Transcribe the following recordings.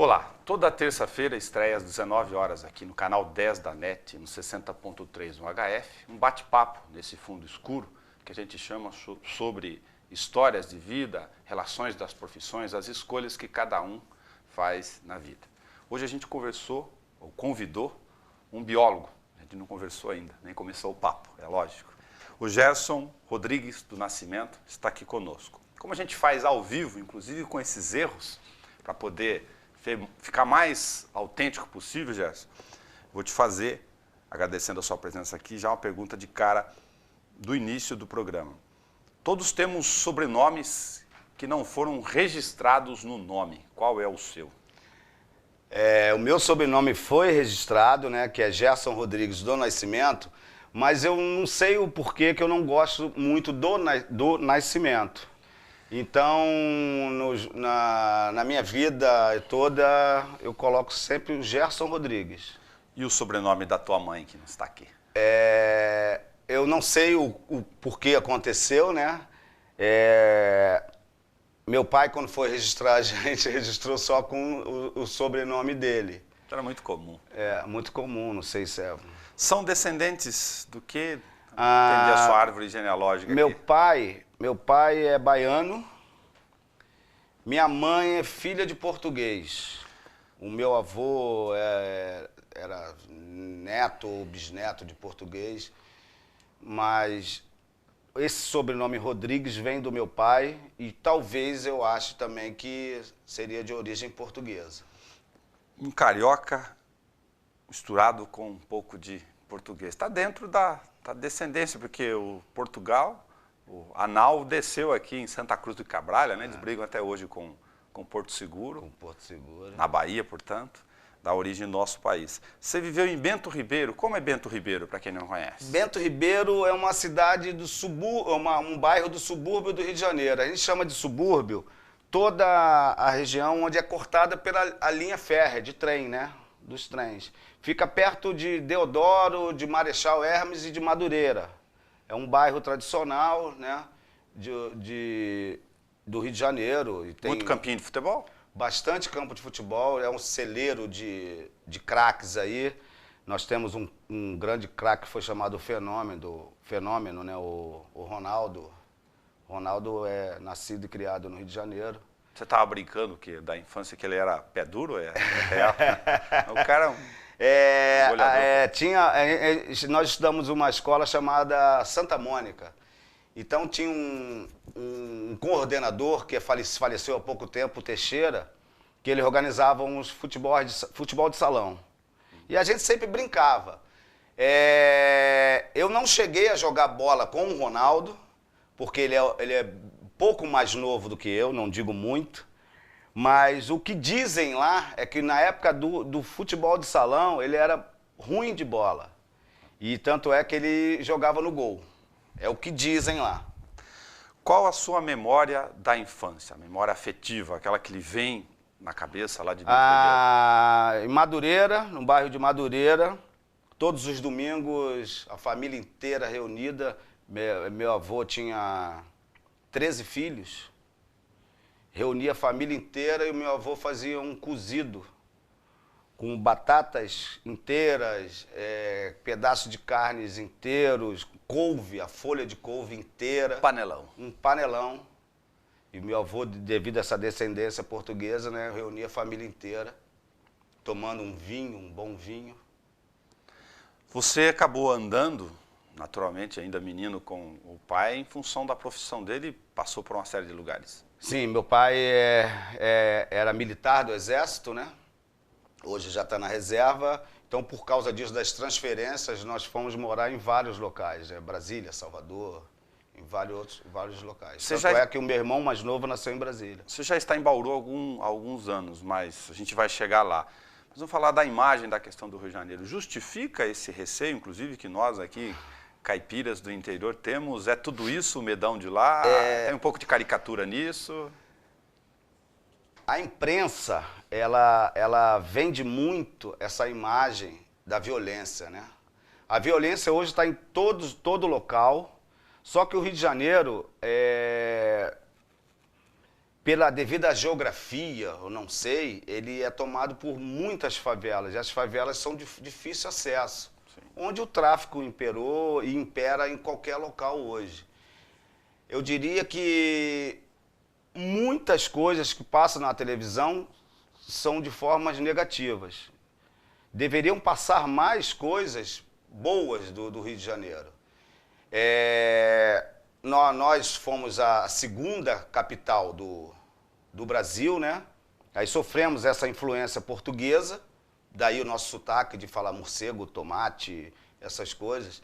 Olá, toda terça-feira estreia às 19 horas aqui no canal 10 da NET, no 60.3 no HF, um bate-papo nesse fundo escuro que a gente chama sobre histórias de vida, relações das profissões, as escolhas que cada um faz na vida. Hoje a gente conversou, ou convidou, um biólogo. A gente não conversou ainda, nem começou o papo, é lógico. O Gerson Rodrigues do Nascimento está aqui conosco. Como a gente faz ao vivo, inclusive com esses erros, para poder ficar mais autêntico possível, Gerson, vou te fazer, agradecendo a sua presença aqui, já uma pergunta de cara do início do programa. Todos temos sobrenomes que não foram registrados no nome. Qual é o seu? O meu sobrenome foi registrado, né, que é Gerson Rodrigues do Nascimento, mas eu não sei o porquê que eu não gosto muito do Nascimento. Então, na minha vida toda, eu coloco sempre o Gerson Rodrigues. E o sobrenome da tua mãe, que não está aqui? Eu não sei o porquê aconteceu, né? Meu pai, quando foi registrar a gente, registrou só com o sobrenome dele. Era muito comum. Muito comum, não sei se é... São descendentes do que? Entendi a sua árvore genealógica meu aqui. Meu pai é baiano, minha mãe é filha de português. O meu avô era neto ou bisneto de português, mas esse sobrenome Rodrigues vem do meu pai e talvez eu ache também que seria de origem portuguesa. Um carioca misturado com um pouco de português. Está dentro da descendência, porque o Portugal, o Anal desceu aqui em Santa Cruz do Cabrália, né? Eles brigam até hoje com Porto Seguro. Com Porto Seguro. Na Bahia, portanto, da origem do nosso país. Você viveu em Bento Ribeiro. Como é Bento Ribeiro, para quem não conhece? Bento Ribeiro é uma cidade do subúrbio, um bairro do subúrbio do Rio de Janeiro. A gente chama de subúrbio toda a região onde é cortada pela a linha férrea de trem, né? Dos trens. Fica perto de Deodoro, de Marechal Hermes e de Madureira. É um bairro tradicional, né? Do Rio de Janeiro. E tem muito campinho de futebol? Bastante campo de futebol, é um celeiro de craques aí. Nós temos um grande craque que foi chamado Fenômeno, né? O Ronaldo. Ronaldo é nascido e criado no Rio de Janeiro. Você estava brincando da infância que ele era pé duro? O cara nós estudamos uma escola chamada Santa Mônica. Então tinha um coordenador que faleceu há pouco tempo, o Teixeira, que ele organizava uns futebol de salão. E a gente sempre brincava. Eu não cheguei a jogar bola com o Ronaldo, porque ele é pouco mais novo do que eu, não digo muito. Mas o que dizem lá é que na época do futebol de salão, ele era ruim de bola. E tanto é que ele jogava no gol. É o que dizem lá. Qual a sua memória da infância? A memória afetiva, aquela que lhe vem na cabeça lá de Bento Ribeiro? Em Madureira, no bairro de Madureira, todos os domingos, a família inteira reunida. Meu avô tinha 13 filhos. Reunia a família inteira e o meu avô fazia um cozido com batatas inteiras, pedaços de carnes inteiros, couve, a folha de couve inteira. Panelão. Um panelão. E meu avô, devido a essa descendência portuguesa, né, reunia a família inteira, tomando um vinho, um bom vinho. Você acabou andando, naturalmente, ainda menino com o pai, em função da profissão dele e passou por uma série de lugares. Sim, meu pai era militar do Exército, né? Hoje já está na reserva. Então, por causa disso, das transferências, nós fomos morar em vários locais. Brasília, Salvador, em vários locais. Tanto é que o meu irmão mais novo nasceu em Brasília. Você já está em Bauru há alguns anos, mas a gente vai chegar lá. Mas vamos falar da imagem da questão do Rio de Janeiro. Justifica esse receio, inclusive, que nós aqui, caipiras do interior, temos? É tudo isso o medão de lá? Tem um pouco de caricatura nisso? A imprensa, ela vende muito essa imagem da violência, né? A violência hoje está em todo local, só que o Rio de Janeiro pela devida geografia, eu não sei, ele é tomado por muitas favelas, e as favelas são de difícil acesso, sim, onde o tráfico imperou e impera em qualquer local hoje. Eu diria que muitas coisas que passam na televisão são de formas negativas. Deveriam passar mais coisas boas do Rio de Janeiro. Nós fomos a segunda capital do Brasil, né? Aí sofremos essa influência portuguesa, daí o nosso sotaque de falar morcego, tomate, essas coisas.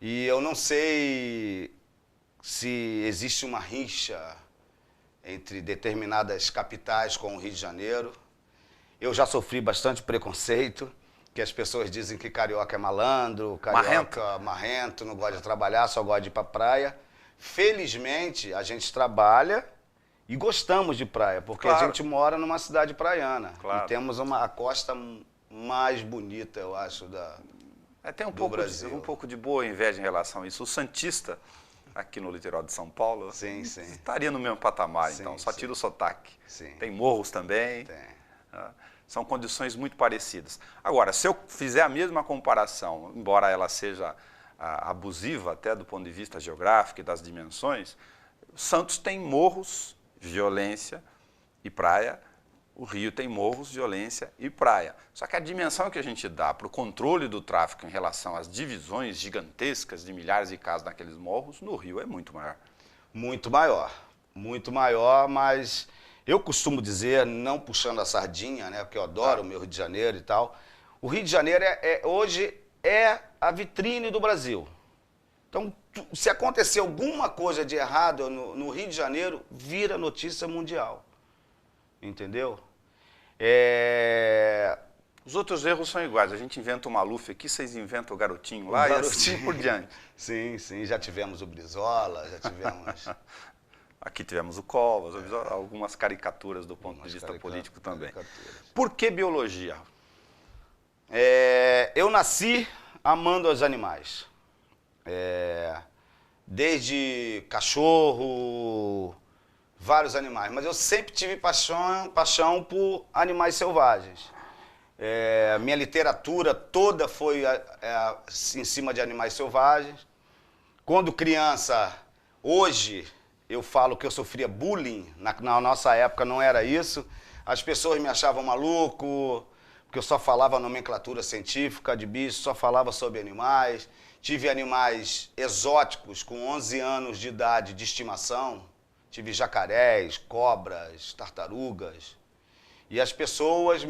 E eu não sei se existe uma rixa entre determinadas capitais com o Rio de Janeiro. Eu já sofri bastante preconceito, que as pessoas dizem que carioca é malandro, carioca marrento, não gosta de trabalhar, só gosta de ir pra praia. Felizmente, a gente trabalha e gostamos de praia, porque claro, a gente mora numa cidade praiana. Claro. E temos a costa mais bonita, eu acho, tem um do pouco Brasil. Um pouco de boa inveja em relação a isso. O santista, aqui no litoral de São Paulo, sim, sim, estaria no mesmo patamar, sim, então, só tira o sotaque. Sim. Tem morros também. Tem. São condições muito parecidas. Agora, se eu fizer a mesma comparação, embora ela seja abusiva até do ponto de vista geográfico e das dimensões, Santos tem morros, violência e praia, o Rio tem morros, violência e praia. Só que a dimensão que a gente dá para o controle do tráfico em relação às divisões gigantescas de milhares de casas naqueles morros, no Rio é muito maior. Muito maior, mas eu costumo dizer, não puxando a sardinha, né, porque eu adoro o meu Rio de Janeiro e tal, o Rio de Janeiro hoje é a vitrine do Brasil. Então, se acontecer alguma coisa de errado no Rio de Janeiro, vira notícia mundial. Entendeu? Os outros erros são iguais. A gente inventa o Maluf aqui, vocês inventam o garotinho lá e assim por diante. Sim, sim. Já tivemos o Brizola, já tivemos... Aqui tivemos o Covas, algumas caricaturas do ponto de vista político também. Por que biologia? Eu nasci amando os animais. Desde cachorro, vários animais. Mas eu sempre tive paixão por animais selvagens. Minha literatura toda foi em cima de animais selvagens. Quando criança, hoje... eu falo que eu sofria bullying, na nossa época não era isso. As pessoas me achavam maluco, porque eu só falava nomenclatura científica de bicho, só falava sobre animais. Tive animais exóticos com 11 anos de idade de estimação. Tive jacarés, cobras, tartarugas. E as pessoas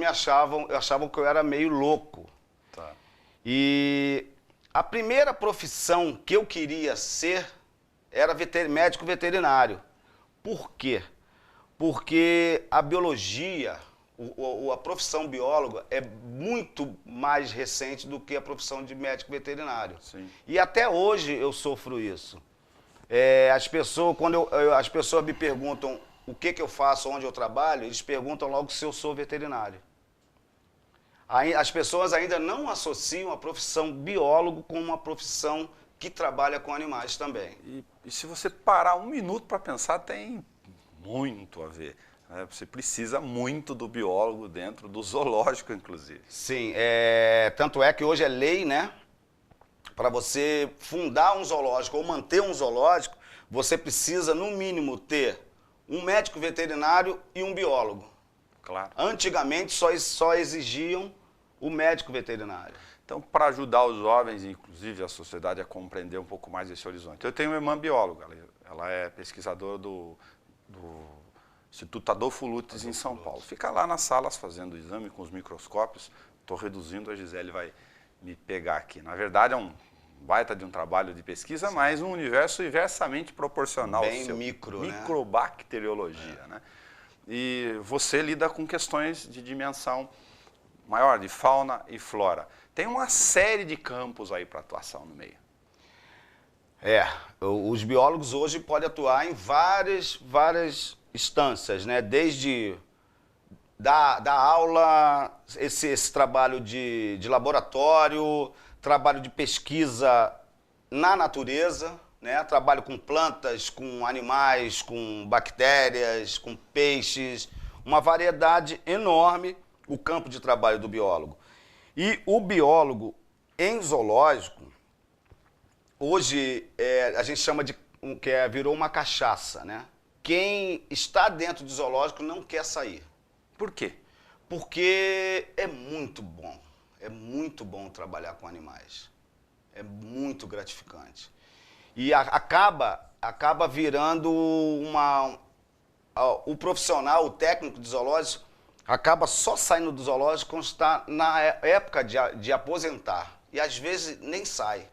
achavam que eu era meio louco. Tá. E a primeira profissão que eu queria ser era médico veterinário. Por quê? Porque a biologia, a profissão bióloga é muito mais recente do que a profissão de médico veterinário. Sim. E até hoje eu sofro isso. Quando as pessoas me perguntam o que eu faço, onde eu trabalho, eles perguntam logo se eu sou veterinário. As pessoas ainda não associam a profissão biólogo com uma profissão que trabalha com animais também. E se você parar um minuto para pensar, tem muito a ver. Né? Você precisa muito do biólogo dentro do zoológico, inclusive. Sim, tanto é que hoje é lei, né? Para você fundar um zoológico ou manter um zoológico, você precisa, no mínimo, ter um médico veterinário e um biólogo. Claro. Antigamente, só exigiam o médico veterinário. Então, para ajudar os jovens, inclusive a sociedade, a compreender um pouco mais esse horizonte. Eu tenho uma irmã bióloga, ela é pesquisadora do Instituto Adolfo Lutz em São Paulo. Fica lá nas salas fazendo o exame com os microscópios. Estou reduzindo, a Gisele vai me pegar aqui. Na verdade, é um baita de um trabalho de pesquisa, mas um universo inversamente proporcional ao seu. Microbacteriologia, né? E você lida com questões de dimensão maior, de fauna e flora. Tem uma série de campos aí para atuação no meio. Os biólogos hoje podem atuar em várias instâncias, né? Desde dar aula, esse trabalho de laboratório, trabalho de pesquisa na natureza, né? Trabalho com plantas, com animais, com bactérias, com peixes, uma variedade enorme, o campo de trabalho do biólogo. E o biólogo em zoológico, hoje a gente chama de virou uma cachaça, né? Quem está dentro de zoológico não quer sair. Por quê? Porque é muito bom trabalhar com animais. É muito gratificante. E acaba virando o profissional, o técnico de zoológico, acaba só saindo do zoológico quando está na época de aposentar. E às vezes nem sai.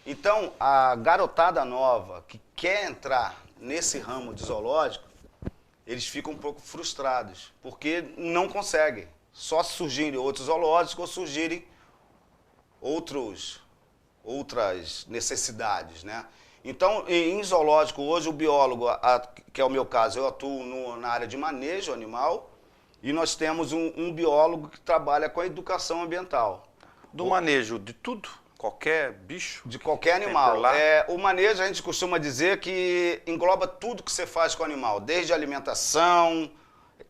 Então, a garotada nova que quer entrar nesse ramo de zoológico, eles ficam um pouco frustrados, porque não conseguem. Só surgirem outros zoológicos ou surgirem outras necessidades, né? Então, em zoológico, hoje o biólogo, que é o meu caso, eu atuo na área de manejo animal, e nós temos um biólogo que trabalha com a educação ambiental. Do manejo de tudo? Qualquer bicho? De qualquer animal. O manejo, a gente costuma dizer que engloba tudo que você faz com o animal, desde alimentação,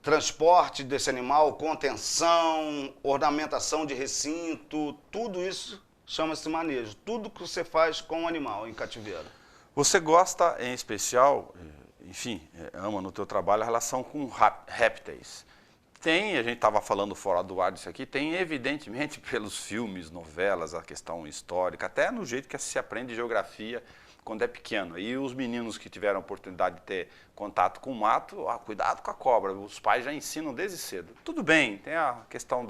transporte desse animal, contenção, ornamentação de recinto, tudo isso chama-se manejo. Tudo que você faz com o animal em cativeiro. Você gosta, em especial, enfim, ama no teu trabalho a relação com répteis. Tem, a gente estava falando fora do ar disso aqui, tem evidentemente pelos filmes, novelas, a questão histórica, até no jeito que se aprende geografia quando é pequeno. E os meninos que tiveram a oportunidade de ter contato com o mato, cuidado com a cobra, os pais já ensinam desde cedo. Tudo bem, tem a questão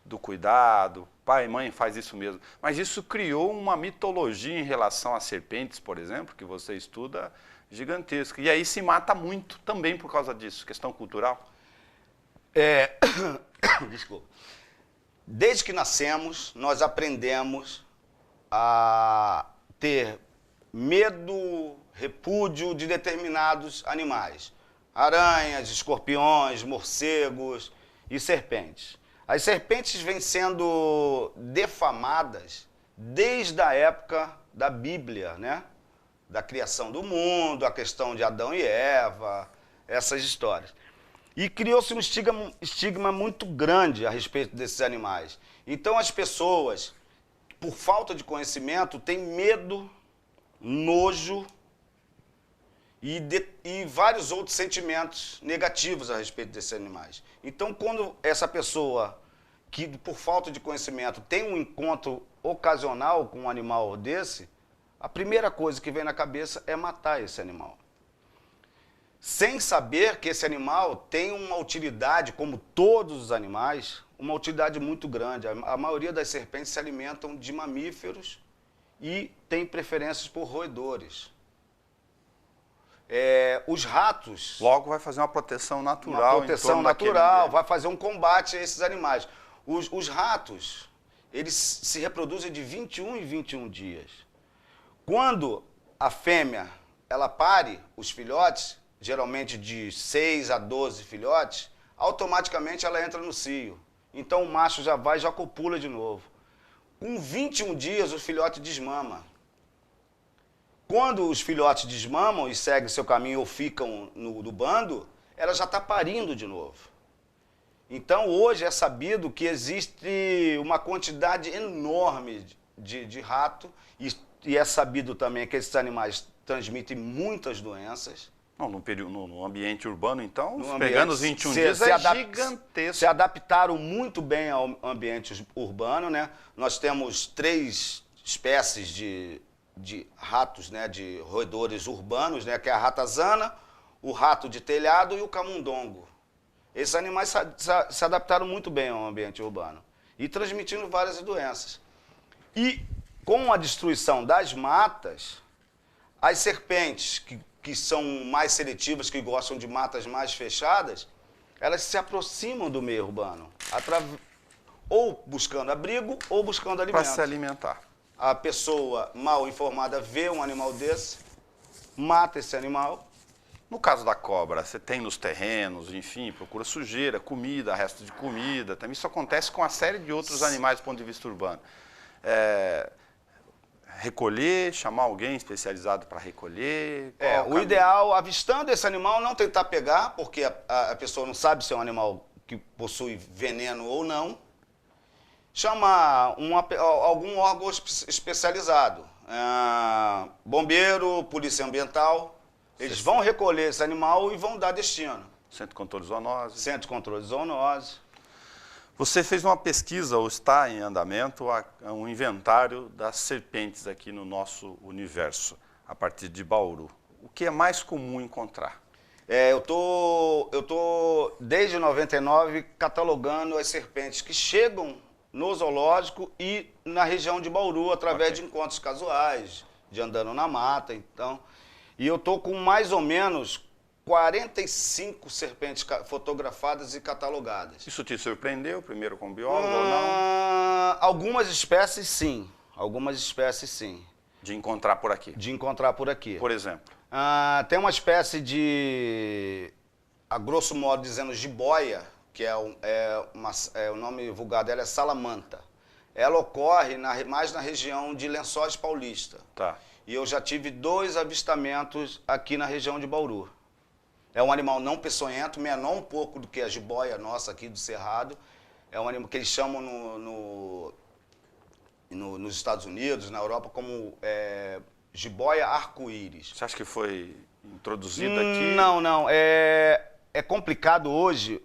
do cuidado, pai e mãe faz isso mesmo, mas isso criou uma mitologia em relação às serpentes, por exemplo, que você estuda, gigantesca. E aí se mata muito também por causa disso, questão cultural. Desculpa. Desde que nascemos, nós aprendemos a ter medo, repúdio de determinados animais. Aranhas, escorpiões, morcegos e serpentes. As serpentes vêm sendo defamadas desde a época da Bíblia, né? Da criação do mundo, a questão de Adão e Eva, essas histórias. E criou-se um estigma muito grande a respeito desses animais. Então as pessoas, por falta de conhecimento, têm medo, nojo e vários outros sentimentos negativos a respeito desses animais. Então quando essa pessoa, que por falta de conhecimento tem um encontro ocasional com um animal desse, a primeira coisa que vem na cabeça é matar esse animal. Sem saber que esse animal tem uma utilidade, como todos os animais, uma utilidade muito grande. A maioria das serpentes se alimentam de mamíferos e tem preferências por roedores. Os ratos... Logo vai fazer uma proteção natural. Uma proteção natural, vai fazer um combate a esses animais. Os ratos, eles se reproduzem de 21 em 21 dias. Quando a fêmea, ela pare os filhotes, geralmente de 6 a 12 filhotes, automaticamente ela entra no cio. Então o macho já vai e já copula de novo. Com 21 dias o filhote desmama. Quando os filhotes desmamam e seguem seu caminho ou ficam no bando, ela já está parindo de novo. Então hoje é sabido que existe uma quantidade enorme de rato e é sabido também que esses animais transmitem muitas doenças. Não, no ambiente urbano, então, pegando os 21 dias, gigantesco. Se adaptaram muito bem ao ambiente urbano, né? Nós temos 3 espécies de ratos, né? De roedores urbanos, né? Que é a ratazana, o rato de telhado e o camundongo. Esses animais se adaptaram muito bem ao ambiente urbano e transmitindo várias doenças. E com a destruição das matas, as serpentes, que são mais seletivas, que gostam de matas mais fechadas, elas se aproximam do meio urbano, ou buscando abrigo ou buscando alimento. Para se alimentar. A pessoa mal informada vê um animal desse, mata esse animal. No caso da cobra, você tem nos terrenos, enfim, procura sujeira, comida, resto de comida. Também isso acontece com uma série de outros animais do ponto de vista urbano. recolher, chamar alguém especializado para recolher? O ideal, avistando esse animal, não tentar pegar, porque a pessoa não sabe se é um animal que possui veneno ou não. Chamar algum órgão especializado, bombeiro, polícia ambiental. Eles vão recolher esse animal e vão dar destino. Centro de Controle de Zoonose. Centro de Controle de Zoonose. Você fez uma pesquisa, ou está em andamento, um inventário das serpentes aqui no nosso universo, a partir de Bauru. O que é mais comum encontrar? Eu tô desde 99 catalogando as serpentes que chegam no zoológico e na região de Bauru, através de encontros casuais, de andando na mata, então. E eu tô com mais ou menos 45 serpentes fotografadas e catalogadas. Isso te surpreendeu, primeiro como biólogo ou não? Algumas espécies, sim. Algumas espécies, sim. De encontrar por aqui? De encontrar por aqui. Por exemplo? Tem uma espécie de, a grosso modo dizendo, jiboia, que o nome vulgar dela é salamanta. Ela ocorre mais na região de Lençóis Paulista. Tá. E eu já tive 2 avistamentos aqui na região de Bauru. É um animal não peçonhento, menor um pouco do que a jiboia nossa aqui do Cerrado. É um animal que eles chamam nos Estados Unidos, na Europa, como jiboia arco-íris. Você acha que foi introduzido aqui? Não. É complicado hoje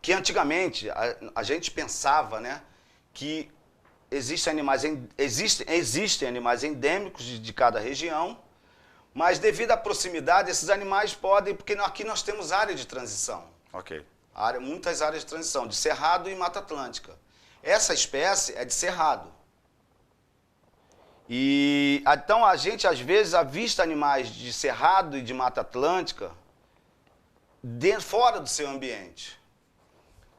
que antigamente a gente pensava, né, que existem animais endêmicos de cada região, mas devido à proximidade, esses animais podem, porque aqui nós temos área de transição. Ok. Muitas áreas de transição, de Cerrado e Mata Atlântica. Essa espécie é de Cerrado. E então a gente às vezes avista animais de Cerrado e de Mata Atlântica fora do seu ambiente.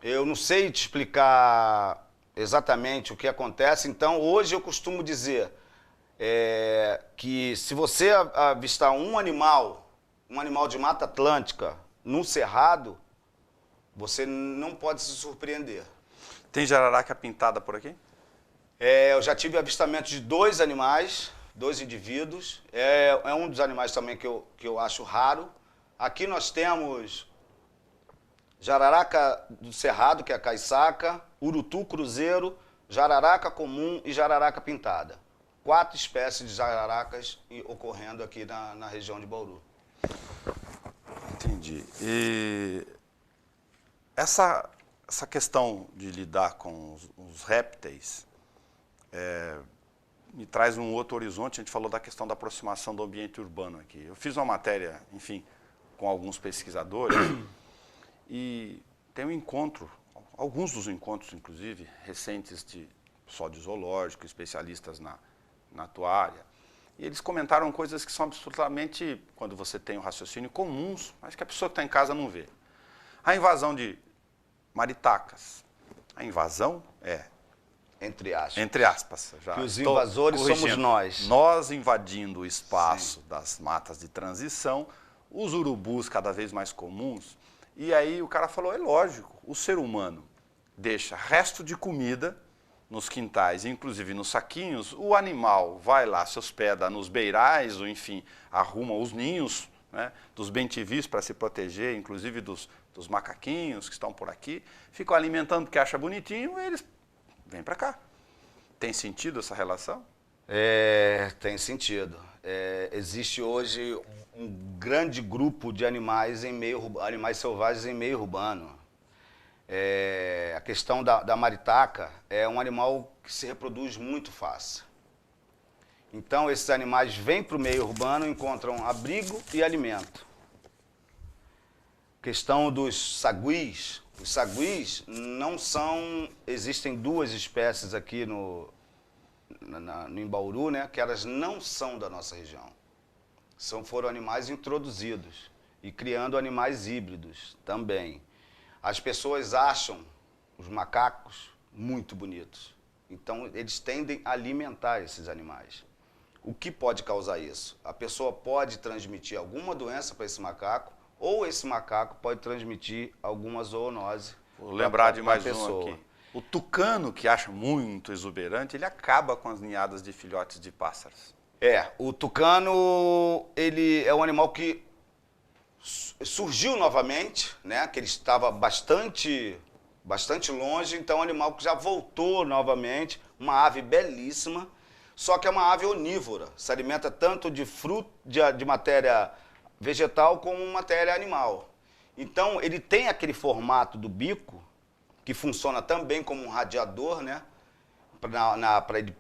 Eu não sei te explicar exatamente o que acontece, então hoje eu costumo dizer que se você avistar um animal de Mata Atlântica no Cerrado, você não pode se surpreender. Tem jararaca pintada por aqui? Eu já tive avistamento de 2 animais, 2 indivíduos. É um dos animais também que eu acho raro. Aqui nós temos jararaca do Cerrado, que é a caiçaca, urutu cruzeiro, jararaca comum e jararaca pintada. 4 espécies de jararacas ocorrendo aqui na região de Bauru. Entendi. E essa questão de lidar com os répteis me traz um outro horizonte. A gente falou da questão da aproximação do ambiente urbano aqui. Eu fiz uma matéria, enfim, com alguns pesquisadores e tem um encontro, alguns dos encontros, inclusive, recentes de pessoal de zoológico, especialistas na tua área, e eles comentaram coisas que são absolutamente, quando você tem um raciocínio, comuns, mas que a pessoa que está em casa não vê. A invasão de maritacas. A invasão Entre aspas. Entre aspas. Já que os invasores somos nós. Nós invadindo o espaço das matas de transição, os urubus cada vez mais comuns. E aí o cara falou, é lógico, o ser humano deixa resto de comida nos quintais, inclusive nos saquinhos, o animal vai lá, se hospeda nos beirais, ou enfim, arruma os ninhos, né, dos bentivis para se proteger, inclusive dos macaquinhos que estão por aqui, ficam alimentando porque acha bonitinho, e eles vêm para cá. Tem sentido essa relação? Tem sentido. Existe hoje um grande grupo de animais animais selvagens em meio urbano. A questão da maritaca é um animal que se reproduz muito fácil. Então esses animais vêm para o meio urbano, encontram abrigo e alimento. Questão dos saguis. Os saguis não são... Existem 2 espécies aqui no Bauru, né, que elas não são da nossa região. Foram animais introduzidos e criando animais híbridos também. As pessoas acham os macacos muito bonitos. Então, eles tendem a alimentar esses animais. O que pode causar isso? A pessoa pode transmitir alguma doença para esse macaco, ou esse macaco pode transmitir alguma zoonose. Vou lembrar de mais um aqui. O tucano, que acha muito exuberante, ele acaba com as ninhadas de filhotes de pássaros. O tucano, ele é um animal que surgiu novamente, né? Que ele estava bastante longe, então é um animal que já voltou novamente, uma ave belíssima, só que é uma ave onívora, se alimenta tanto de fruto, de matéria vegetal como matéria animal. Então ele tem aquele formato do bico, que funciona também como um radiador, né? Para ele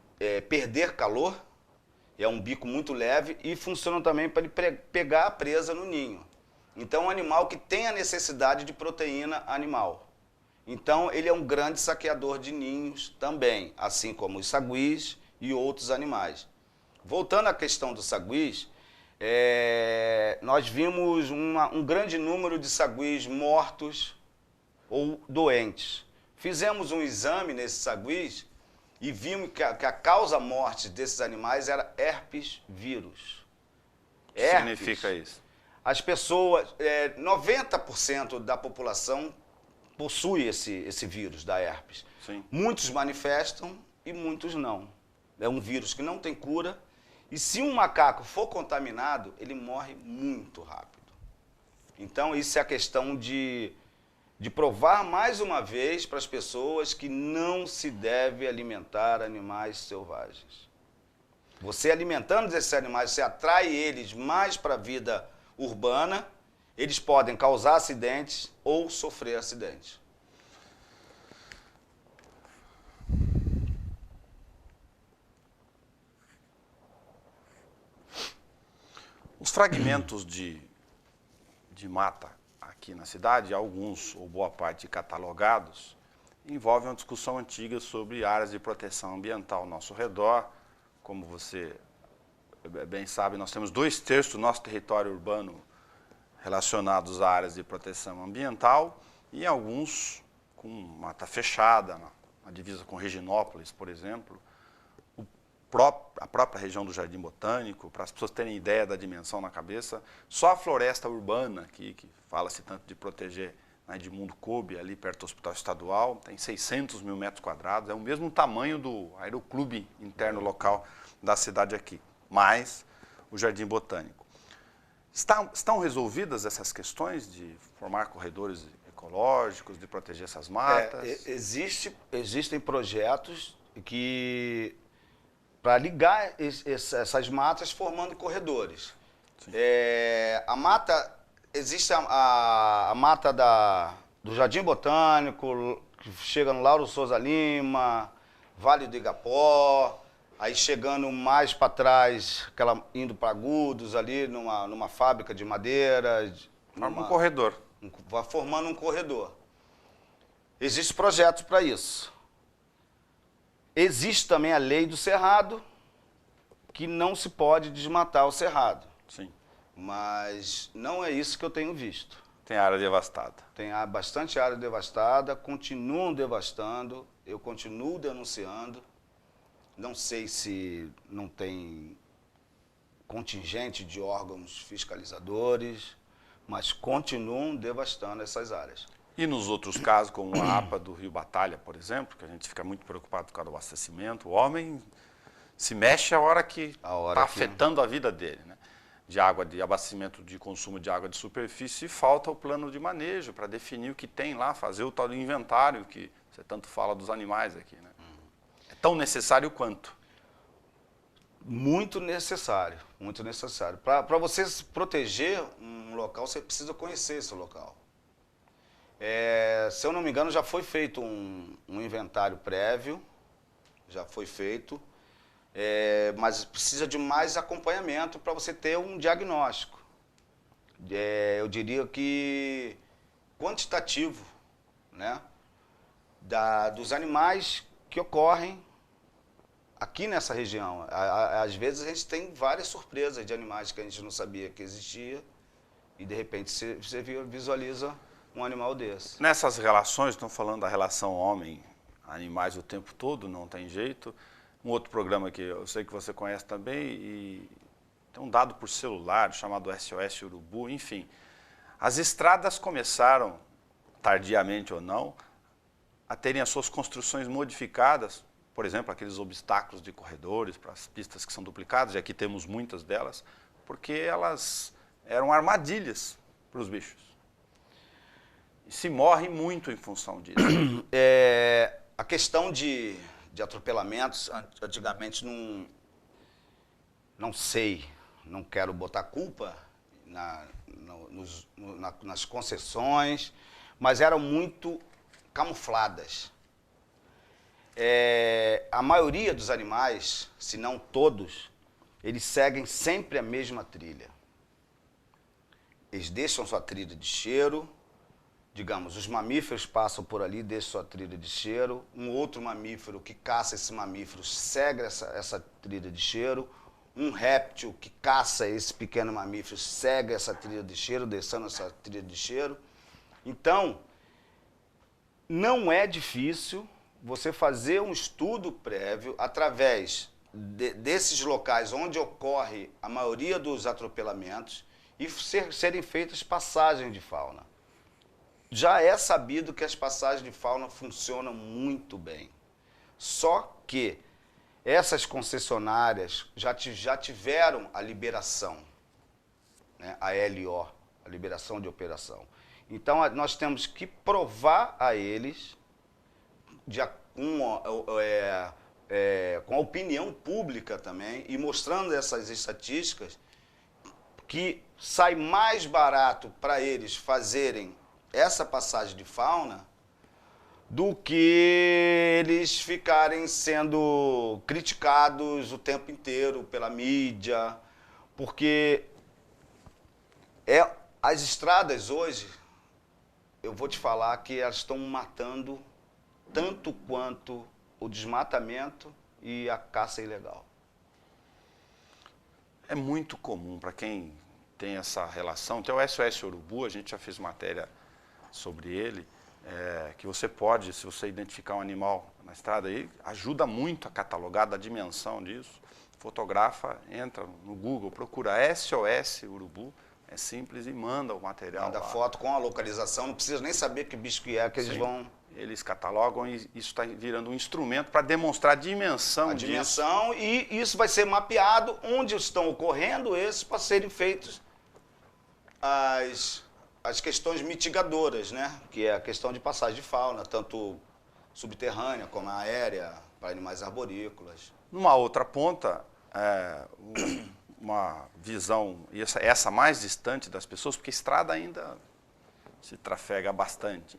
perder calor. É um bico muito leve e funciona também para ele pegar a presa no ninho. Então é um animal que tem a necessidade de proteína animal. Então ele é um grande saqueador de ninhos também, assim como os saguis e outros animais. Voltando à questão dos saguis, nós vimos um grande número de saguis mortos ou doentes. Fizemos um exame nesses saguis e vimos que a causa-morte desses animais era herpes vírus. O que significa isso? As pessoas, 90% da população possui esse vírus da herpes. Sim. Muitos manifestam e muitos não. É um vírus que não tem cura e se um macaco for contaminado, ele morre muito rápido. Então isso é a questão de provar mais uma vez para as pessoas que não se deve alimentar animais selvagens. Você alimentando esses animais, você atrai eles mais para a vida urbana, eles podem causar acidentes ou sofrer acidentes. Os fragmentos de mata aqui na cidade, alguns ou boa parte catalogados, envolvem uma discussão antiga sobre áreas de proteção ambiental ao nosso redor. Como você bem sabe, nós temos 2/3 do nosso território urbano relacionados a áreas de proteção ambiental e alguns com mata fechada, na divisa com Reginópolis, por exemplo. A própria região do Jardim Botânico, para as pessoas terem ideia da dimensão na cabeça, só a floresta urbana aqui, que fala-se tanto de proteger, na Edmundo Coube, ali perto do Hospital Estadual, tem 600 mil metros quadrados, é o mesmo tamanho do aeroclube interno local da cidade aqui, mais o Jardim Botânico. Estão resolvidas essas questões de formar corredores ecológicos, de proteger essas matas? Existem projetos que para ligar essas matas formando corredores. A mata, existe a mata do Jardim Botânico, que chega no Lauro Souza Lima, Vale do Igapó, aí chegando mais para trás, indo para Agudos, ali numa fábrica de madeira. Forma um corredor. Formando um corredor. Existem projetos para isso. Existe também a lei do cerrado, que não se pode desmatar o cerrado. Sim. Mas não é isso que eu tenho visto. Tem área devastada. Tem bastante área devastada, continuam devastando, eu continuo denunciando. Não sei se não tem contingente de órgãos fiscalizadores, mas continuam devastando essas áreas. E nos outros casos, como a APA do Rio Batalha, por exemplo, que a gente fica muito preocupado por causa do abastecimento, o homem se mexe a hora que está afetando a vida dele, né? De água, de abastecimento, de consumo de água de superfície, e falta o plano de manejo para definir o que tem lá, fazer o tal do inventário que você tanto fala dos animais aqui, né? É tão necessário quanto? Muito necessário, muito necessário. Para você proteger um local, você precisa conhecer esse local. Se eu não me engano, já foi feito um inventário prévio, já foi feito, mas precisa de mais acompanhamento para você ter um diagnóstico. Eu diria que quantitativo, né, dos animais que ocorrem aqui nessa região. Às vezes a gente tem várias surpresas de animais que a gente não sabia que existia e de repente você visualiza um animal desse. Nessas relações, estão falando da relação homem-animais o tempo todo, não tem jeito. Um outro programa que eu sei que você conhece também, e tem um dado por celular chamado SOS Urubu, enfim. As estradas começaram, tardiamente ou não, a terem as suas construções modificadas, por exemplo, aqueles obstáculos de corredores para as pistas que são duplicadas, e aqui temos muitas delas, porque elas eram armadilhas para os bichos. E se morre muito em função disso. A questão de atropelamentos, antigamente não sei, não quero botar culpa nas concessões, mas eram muito camufladas. A maioria dos animais, se não todos, eles seguem sempre a mesma trilha. Eles deixam sua trilha de cheiro, digamos, os mamíferos passam por ali, deixam sua trilha de cheiro, um outro mamífero que caça esse mamífero segue essa trilha de cheiro, um réptil que caça esse pequeno mamífero segue essa trilha de cheiro, deixando essa trilha de cheiro. Então, não é difícil você fazer um estudo prévio através desses locais onde ocorre a maioria dos atropelamentos e serem feitas passagens de fauna. Já é sabido que as passagens de fauna funcionam muito bem. Só que essas concessionárias já tiveram a liberação, né, a LO, a liberação de operação. Então, nós temos que provar a eles, com a opinião pública também, e mostrando essas estatísticas, que sai mais barato para eles fazerem essa passagem de fauna do que eles ficarem sendo criticados o tempo inteiro pela mídia, porque as estradas hoje, eu vou te falar que elas estão matando tanto quanto o desmatamento e a caça ilegal. É muito comum para quem tem essa relação. Tem o SOS Urubu, a gente já fez matéria sobre ele, que você pode, se você identificar um animal na estrada, aí ajuda muito a catalogar a dimensão disso. Fotografa, entra no Google, procura SOS Urubu, é simples, e manda o material. Manda lá. Foto com a localização, não precisa nem saber que bicho que é, que eles vão... Eles catalogam e isso está virando um instrumento para demonstrar a dimensão disso. Dimensão, e isso vai ser mapeado onde estão ocorrendo esses para serem feitos as questões mitigadoras, né? Que é a questão de passagem de fauna, tanto subterrânea como aérea, para animais arborícolas. Numa outra ponta, uma visão, e essa mais distante das pessoas, porque estrada ainda se trafega bastante,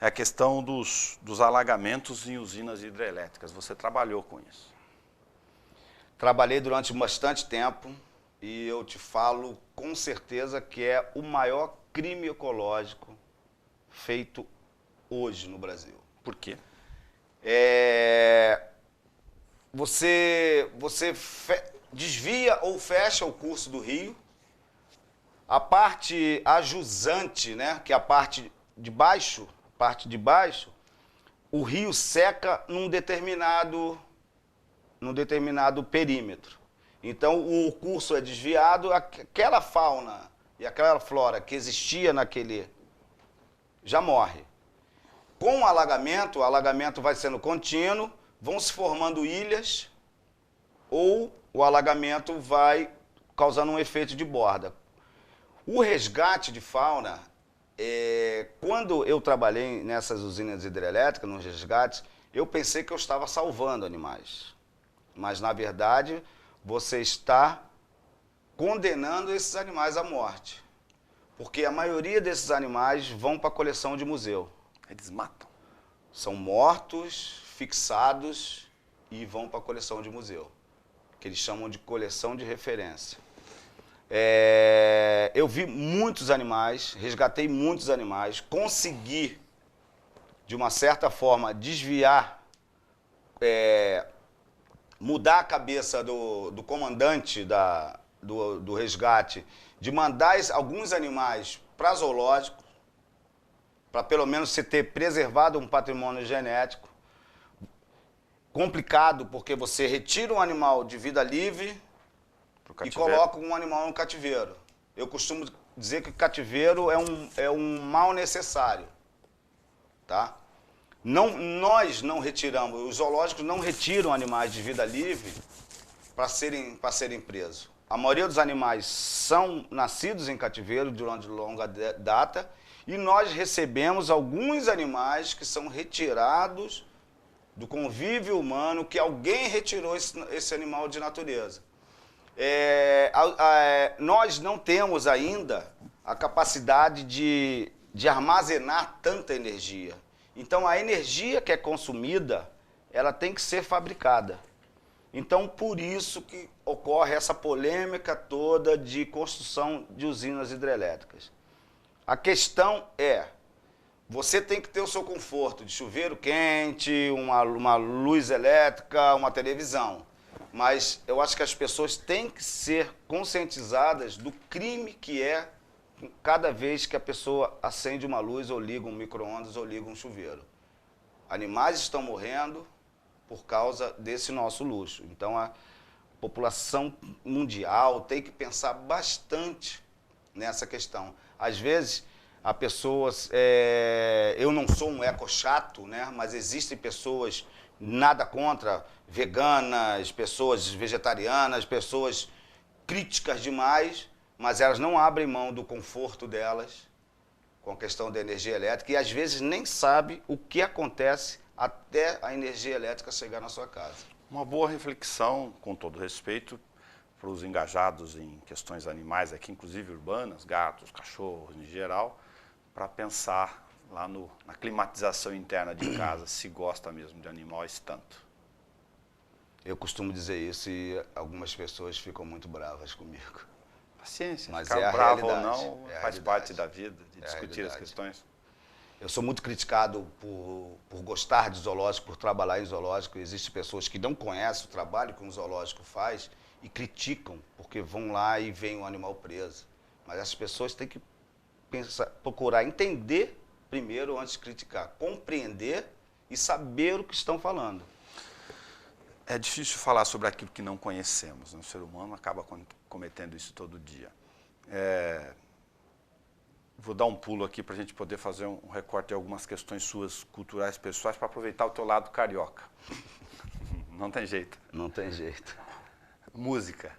é a questão dos alagamentos em usinas hidrelétricas. Você trabalhou com isso? Trabalhei durante bastante tempo e eu te falo com certeza que é o maior crime ecológico feito hoje no Brasil. Por quê? Você desvia ou fecha o curso do rio, a parte ajusante, né, que é a parte de baixo, o rio seca num determinado perímetro. Então, o curso é desviado, aquela fauna e aquela flora que existia naquele já morre. Com o alagamento vai sendo contínuo, vão se formando ilhas, ou o alagamento vai causando um efeito de borda. O resgate de fauna, quando eu trabalhei nessas usinas hidrelétricas, nos resgates, eu pensei que eu estava salvando animais. Mas, na verdade, você está condenando esses animais à morte. Porque a maioria desses animais vão para a coleção de museu. Eles matam. São mortos, fixados e vão para a coleção de museu, que eles chamam de coleção de referência. Eu vi muitos animais, resgatei muitos animais, consegui, de uma certa forma, desviar, mudar a cabeça do comandante do resgate, de mandar alguns animais para zoológico, para pelo menos você ter preservado um patrimônio genético. Complicado, porque você retira um animal de vida livre e coloca um animal no cativeiro. Eu costumo dizer que cativeiro é um mal necessário, tá? Nós não retiramos, os zoológicos não retiram animais de vida livre para serem presos. A maioria dos animais são nascidos em cativeiro de longa data e nós recebemos alguns animais que são retirados do convívio humano, que alguém retirou esse animal de natureza. Nós não temos ainda a capacidade de armazenar tanta energia. Então, a energia que é consumida, ela tem que ser fabricada. Então, por isso que ocorre essa polêmica toda de construção de usinas hidrelétricas. A questão é, você tem que ter o seu conforto de chuveiro quente, uma luz elétrica, uma televisão. Mas eu acho que as pessoas têm que ser conscientizadas do crime que é cada vez que a pessoa acende uma luz ou liga um micro-ondas ou liga um chuveiro. Animais estão morrendo por causa desse nosso luxo. Então, a população mundial tem que pensar bastante nessa questão. Às vezes, a pessoas... eu não sou um eco-chato, né? Mas existem pessoas, nada contra, veganas, pessoas vegetarianas, pessoas críticas demais, mas elas não abrem mão do conforto delas com a questão da energia elétrica e às vezes nem sabem o que acontece até a energia elétrica chegar na sua casa. Uma boa reflexão, com todo respeito, para os engajados em questões animais aqui, inclusive urbanas, gatos, cachorros em geral, para pensar lá na climatização interna de casa, se gosta mesmo de animais tanto. Eu costumo dizer isso e algumas pessoas ficam muito bravas comigo. Paciência, mas ficar bravo ou não faz parte da vida, de discutir as questões. Eu sou muito criticado por gostar de zoológico, por trabalhar em zoológico. Existem pessoas que não conhecem o trabalho que um zoológico faz e criticam, porque vão lá e veem um animal preso. Mas essas pessoas têm que procurar entender primeiro antes de criticar, compreender e saber o que estão falando. É difícil falar sobre aquilo que não conhecemos, né? O ser humano acaba cometendo isso todo dia. Vou dar um pulo aqui para a gente poder fazer um recorte de algumas questões suas culturais, pessoais, para aproveitar o teu lado carioca. Não tem jeito. Não tem jeito. Música.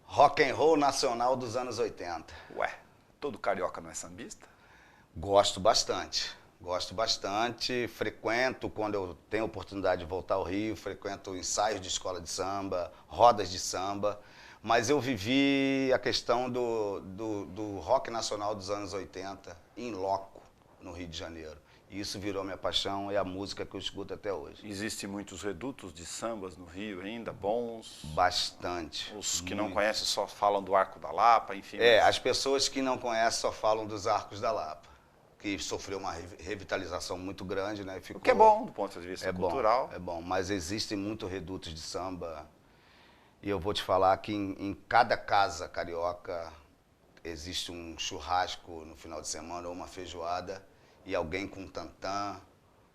Rock and roll nacional dos anos 80. Ué, todo carioca não é sambista? Gosto bastante. Gosto bastante, frequento, quando eu tenho oportunidade de voltar ao Rio, frequento ensaios de escola de samba, rodas de samba, mas eu vivi a questão do rock nacional dos anos 80 em loco, no Rio de Janeiro. E isso virou minha paixão, é a música que eu escuto até hoje. Existem muitos redutos de sambas no Rio ainda, bons? Bastante. Os que não conhecem só falam do Arco da Lapa, enfim. As pessoas que não conhecem só falam dos Arcos da Lapa, que sofreu uma revitalização muito grande, né? O que é bom do ponto de vista cultural. É bom, mas existem muitos redutos de samba. E eu vou te falar que em cada casa carioca existe um churrasco no final de semana ou uma feijoada e alguém com um tantã,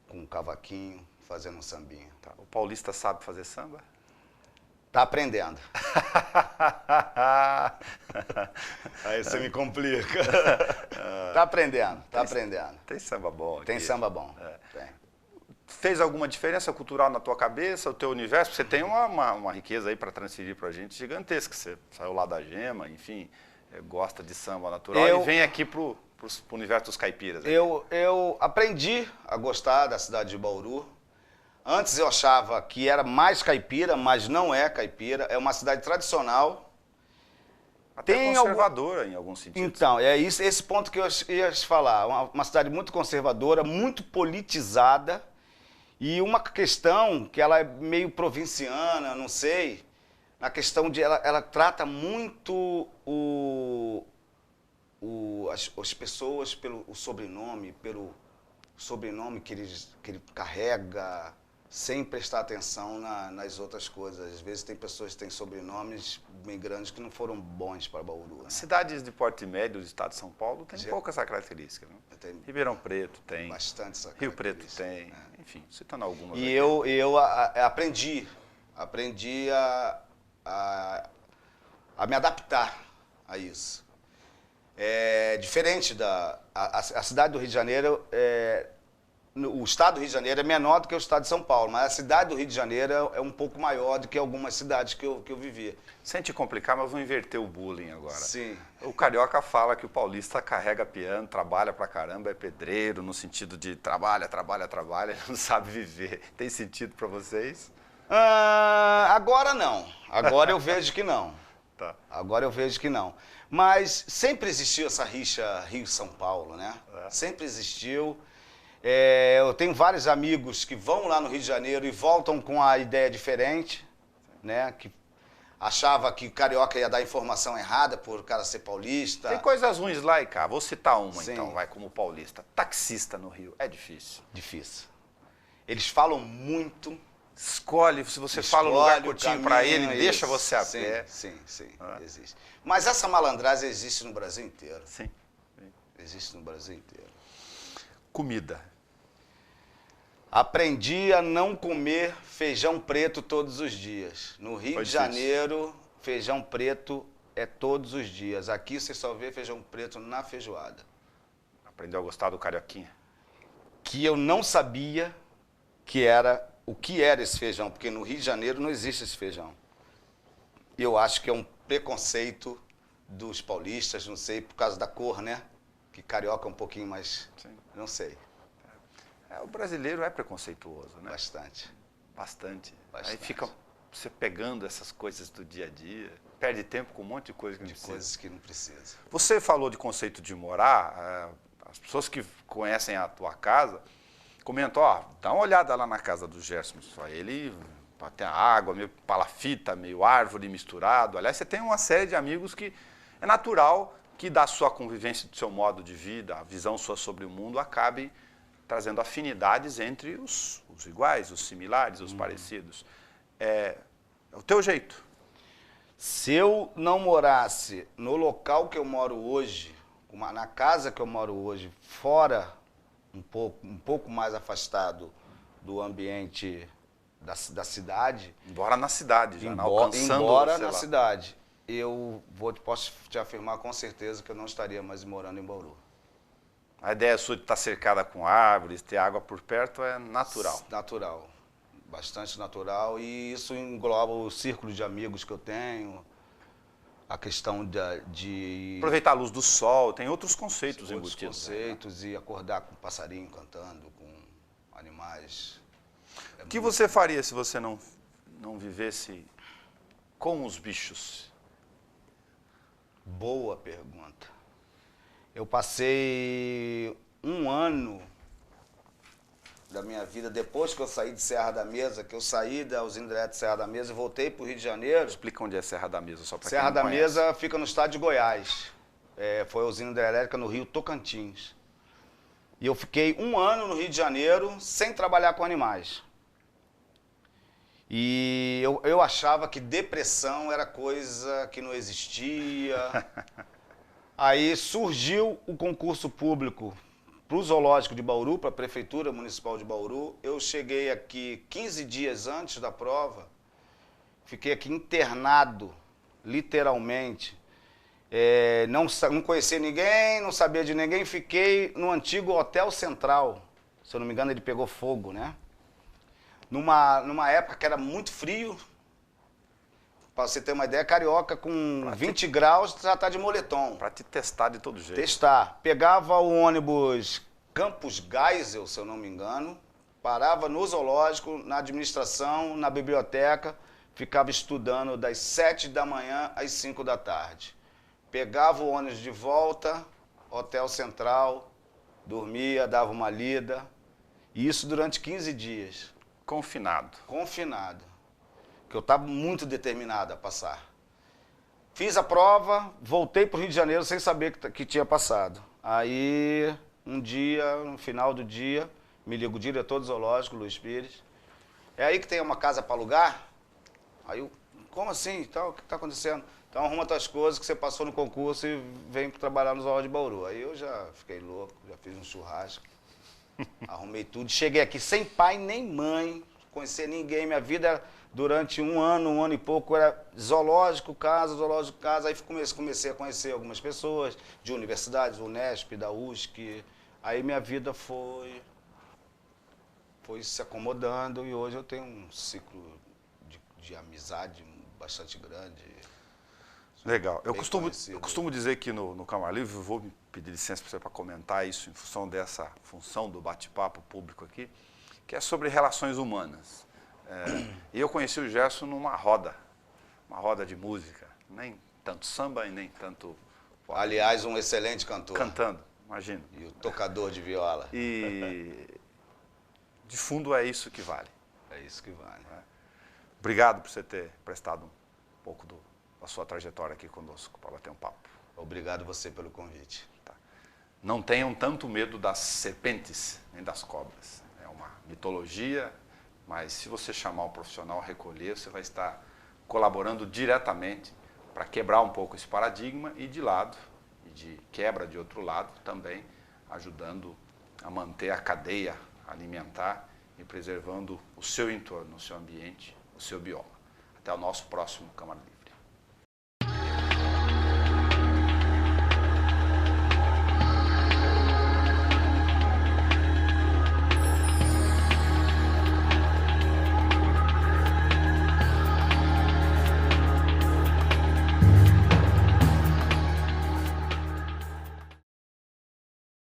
com um cavaquinho, fazendo um sambinha. Tá. O paulista sabe fazer samba? Tá aprendendo. Aí você me complica. Tá aprendendo, tá aprendendo. Tem samba bom aqui. Tem samba bom, tem. Fez alguma diferença cultural na tua cabeça, o teu universo? Você tem uma riqueza aí para transferir para a gente gigantesca. Você saiu lá da Gema, enfim, gosta de samba natural e vem aqui pro universo dos caipiras. Eu aprendi a gostar da cidade de Bauru. Antes eu achava que era mais caipira, mas não é caipira. É uma cidade tradicional. Até conservadora em alguns sentidos. Então, é esse ponto que eu ia te falar. Uma cidade muito conservadora, muito politizada. E uma questão que ela é meio provinciana, não sei. Na questão de ela trata muito as pessoas pelo sobrenome que ele carrega, sem prestar atenção nas outras coisas. Às vezes tem pessoas que têm sobrenomes bem grandes que não foram bons para Bauru. Né? Cidades de porte médio do estado de São Paulo tem pouca essa característica. Né? Ribeirão Preto tem. Bastante essa Rio Preto tem. Enfim, citando algumas. E eu aprendi a me adaptar a isso. É diferente a cidade do Rio de Janeiro o estado do Rio de Janeiro é menor do que o estado de São Paulo, mas a cidade do Rio de Janeiro é um pouco maior do que algumas cidades que eu vivia. Sem te complicar, mas eu vou inverter o bullying agora. Sim. O carioca fala que o paulista carrega piano, trabalha pra caramba, é pedreiro, no sentido de trabalha, não sabe viver. Tem sentido pra vocês? Agora não. Agora eu vejo que não. Tá. Agora eu vejo que não. Mas sempre existiu essa rixa Rio-São Paulo, né? Sempre existiu. Eu tenho vários amigos que vão lá no Rio de Janeiro e voltam com a ideia diferente, né? Que achava que o carioca ia dar informação errada por o cara ser paulista. Tem coisas ruins lá e cá. Vou citar uma, Sim. então, vai como paulista. Taxista no Rio, é difícil. Difícil. Eles falam muito. Escolhe, se você fala um lugar Escolhe o curtinho pra caminho, ele, deixa isso. você a Sim, pé. Sim, existe. Mas essa malandragem existe no Brasil inteiro. Sim. Existe no Brasil inteiro. Comida. Aprendi a não comer feijão preto todos os dias. No Rio Foi de difícil. Janeiro, feijão preto é todos os dias. Aqui você só vê feijão preto na feijoada. Aprendeu a gostar do carioquinha? Que eu não sabia que era o que era esse feijão, porque no Rio de Janeiro não existe esse feijão. Eu acho que é um preconceito dos paulistas, não sei, por causa da cor, né? Que carioca é um pouquinho mais... Sim. Não sei. O brasileiro é preconceituoso, né? Bastante. Bastante. Aí Bastante. fica você pegando essas coisas do dia a dia, perde tempo com um monte de coisa que não precisa. Coisas que não precisa. Você falou de conceito de morar, as pessoas que conhecem a tua casa comentam, ó, dá uma olhada lá na casa do Gerson, só ele tem a água, meio palafita, meio árvore misturado. Aliás, você tem uma série de amigos que é natural que da sua convivência, do seu modo de vida, a visão sua sobre o mundo, acabe trazendo afinidades entre os iguais, os similares, os parecidos. É o teu jeito. Se eu não morasse no local que eu moro hoje, na casa que eu moro hoje, fora, um pouco mais afastado do ambiente da cidade... Embora na cidade, já alcançando, embora sei na lá. cidade, posso te afirmar com certeza que eu não estaria mais morando em Bauru. A ideia sua de estar cercada com árvores, ter água por perto é natural. Natural. Bastante natural. E isso engloba o círculo de amigos que eu tenho, a questão de Aproveitar a luz do sol, tem outros conceitos outros embutidos. conceitos e acordar com passarinho cantando, com animais. O que você faria se você não vivesse com os bichos? Boa pergunta. Eu passei um ano da minha vida, depois que eu saí de Serra da Mesa, que eu saí da usina direto de Serra da Mesa e voltei para o Rio de Janeiro. Explica onde é Serra da Mesa, só para quem Serra não da conhece. Mesa fica no estado de Goiás. Foi a usina hidrelétrica no Rio Tocantins. E eu fiquei um ano no Rio de Janeiro sem trabalhar com animais. E eu achava que depressão era coisa que não existia. Aí surgiu o concurso público para o Zoológico de Bauru, para a Prefeitura Municipal de Bauru. Eu cheguei aqui 15 dias antes da prova, fiquei aqui internado, literalmente. Não conhecia ninguém, não sabia de ninguém, fiquei no antigo Hotel Central. Se eu não me engano, ele pegou fogo, né? Numa época que era muito frio. Para você ter uma ideia, carioca com 20 graus já está de moletom. Para te testar de todo jeito. Testar. Pegava o ônibus Campos Geisel, se eu não me engano, parava no zoológico, na administração, na biblioteca, ficava estudando das 7 da manhã às 5 da tarde. Pegava o ônibus de volta, Hotel Central, dormia, dava uma lida. E isso durante 15 dias. Confinado. Confinado. Que eu estava muito determinado a passar. Fiz a prova, voltei para o Rio de Janeiro sem saber que tinha passado. Aí, um dia, no final do dia, me liga o diretor do zoológico, Luiz Pires. É aí que tem uma casa para alugar? Aí eu, como assim? Então, o que está acontecendo? Então arruma tuas coisas que você passou no concurso e vem trabalhar no zoológico de Bauru. Aí eu já fiquei louco, já fiz um churrasco, arrumei tudo. Cheguei aqui sem pai nem mãe, conhecer ninguém, minha vida... Durante um ano e pouco, era zoológico, casa, aí comecei a conhecer algumas pessoas de universidades, Unesp, da USC. Aí minha vida foi foi se acomodando e hoje eu tenho um ciclo de amizade bastante grande. Legal. Eu Conhecido. costumo dizer que no Câmara Livre, vou me pedir licença para você para comentar isso em função dessa função do bate-papo público aqui, que é sobre relações humanas. E eu conheci o Gerson numa roda de música, nem tanto samba e nem tanto... Aliás, um excelente cantor. Cantando, imagino. E o tocador de viola. E de fundo é isso que vale. É isso que vale. Obrigado por você ter prestado um pouco da sua trajetória aqui conosco para bater um papo. Obrigado você pelo convite. Tá. Não tenham tanto medo das serpentes nem das cobras. É uma mitologia, mas se você chamar um profissional a recolher, você vai estar colaborando diretamente para quebrar um pouco esse paradigma e de lado, e de quebra de outro lado, também ajudando a manter a cadeia alimentar e preservando o seu entorno, o seu ambiente, o seu bioma. Até o nosso próximo Câmara Livre.